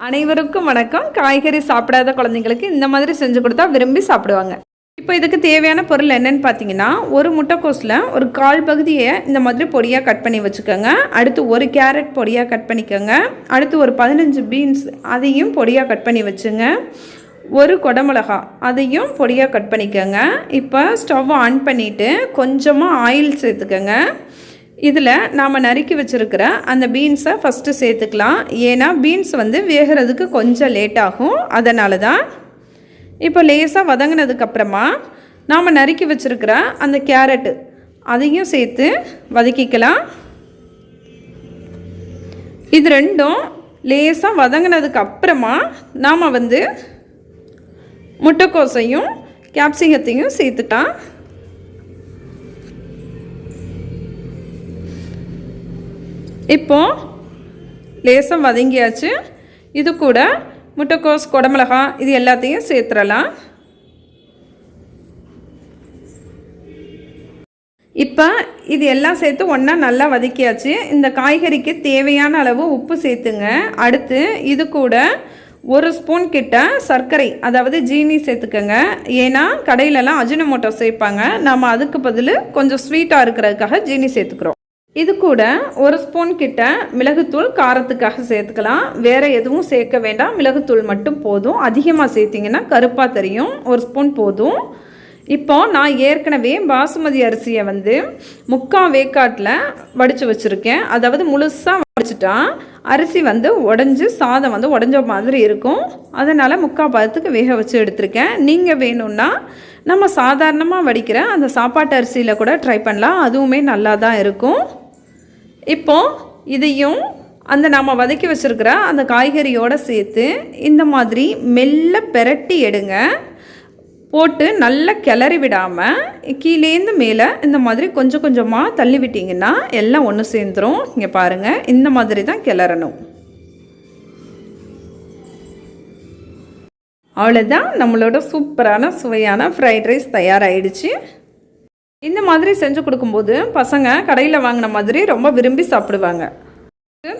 அனைவருக்கும் வணக்கம். காய்கறி சாப்பிடாத குழந்தைங்களுக்கு இந்த மாதிரி செஞ்சு கொடுத்தா விரும்பி சாப்பிடுவாங்க. இப்போ இதுக்கு தேவையான பொருள் என்னன்னு பார்த்தீங்கன்னா, ஒரு முட்டைக்கோஸில் ஒரு கால் பகுதியை இந்த மாதிரி பொடியாக கட் பண்ணி வச்சுக்கோங்க. அடுத்து ஒரு கேரட் பொடியாக கட் பண்ணிக்கோங்க. அடுத்து ஒரு 15 பீன்ஸ் அதையும் பொடியாக கட் பண்ணி வச்சுங்க. ஒரு குடமிளகா அதையும் பொடியாக கட் பண்ணிக்கோங்க. இப்போ ஸ்டவ் ஆன் பண்ணிவிட்டு கொஞ்சமாக ஆயில் சேர்த்துக்கோங்க. இதில் நாம் நறுக்கி வச்சுருக்கிற அந்த பீன்ஸை ஃபஸ்ட்டு சேர்த்துக்கலாம். ஏன்னா பீன்ஸ் வேகிறதுக்கு கொஞ்சம் லேட் ஆகும், அதனால தான். இப்போ லேசாக வதங்கினதுக்கப்புறமா நாம் நறுக்கி வச்சுருக்கிற அந்த கேரட்டு அதையும் சேர்த்து வதக்கிக்கலாம். இது ரெண்டும் லேசாக வதங்கினதுக்கப்புறமா நாம் முட்டைக்கோஸையும் கேப்சிகத்தையும் சேர்த்துக்கலாம். இப்போது லேசாக வதங்கியாச்சு. இது கூட முட்டைக்கோஸ், குடமிளகா இது எல்லாத்தையும் சேர்த்துடலாம். இப்போ இது எல்லாம் சேர்த்து ஒன்றா நல்லா வதக்கியாச்சு. இந்த காய்கறிக்கு தேவையான அளவு உப்பு சேர்த்துங்க. அடுத்து இது கூட ஒரு ஸ்பூன் கிட்ட சர்க்கரை, அதாவது ஜீனி சேர்த்துக்கோங்க. ஏன்னா கடையிலலாம் அஜினோமோட்டோ சேர்ப்பாங்க, நம்ம அதுக்கு பதில் கொஞ்சம் ஸ்வீட்டாக இருக்கிறதுக்காக ஜீனி சேர்த்துக்கிறோம். இது கூட ஒரு ஸ்பூன் கிட்ட மிளகுத்தூள் காரத்துக்காக சேர்த்துக்கலாம். வேறு எதுவும் சேர்க்க வேண்டாம், மிளகுத்தூள் மட்டும் போதும். அதிகமாக சேர்த்திங்கன்னா கருப்பாக தெரியும், ஒரு ஸ்பூன் போதும். இப்போ நான் ஏற்கனவே பாசுமதி அரிசியை 3/4 வேக்காட்டில் வடித்து வச்சுருக்கேன். அதாவது முழுசாக வடிச்சிட்டா அரிசி உடஞ்சி சாதம் உடஞ்ச மாதிரி இருக்கும். அதனால் 3/4 பதத்துக்கு வேக வச்சு எடுத்திருக்கேன். நீங்கள் வேணும்னா நம்ம சாதாரணமாக வடிக்கிற அந்த சாப்பாட்டு அரிசியில் கூட ட்ரை பண்ணலாம், அதுவுமே நல்லா தான் இருக்கும். இப்போது இதையும் நாம் வதக்கி வச்சுருக்கிற அந்த காய்கறியோடு சேர்த்து இந்த மாதிரி மெல்ல பெரட்டி எடுங்க. போட்டு நல்லா கிளறி விடாமல் கீழேந்து மேலே இந்த மாதிரி கொஞ்சம் கொஞ்சமாக தள்ளி விட்டிங்கன்னா எல்லாம் ஒன்று சேர்ந்துடும். இங்கே பாருங்கள், இந்த மாதிரி தான் கிளறணும். அவ்வளோதான், நம்மளோட சூப்பரான சுவையான ஃப்ரைட் ரைஸ் தயாராகிடுச்சு. இந்த மாதிரி செஞ்சு கொடுக்கும்போது பசங்க கடையில் வாங்கின மாதிரி ரொம்ப விரும்பி சாப்பிடுவாங்க.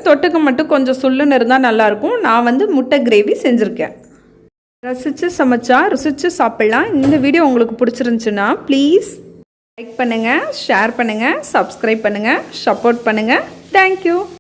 தொட்டுக்கு மட்டும் கொஞ்சம் சுள்ளுன்னு இருந்தால் நல்லாயிருக்கும். நான் முட்டை கிரேவி செஞ்சுருக்கேன். ரசித்து சமைச்சா ருசித்து சாப்பிட்லாம். இந்த வீடியோ உங்களுக்கு பிடிச்சிருந்துச்சுன்னா ப்ளீஸ் லைக் பண்ணுங்கள், ஷேர் பண்ணுங்கள், சப்ஸ்கிரைப் பண்ணுங்கள், சப்போர்ட் பண்ணுங்கள். தேங்க்யூ.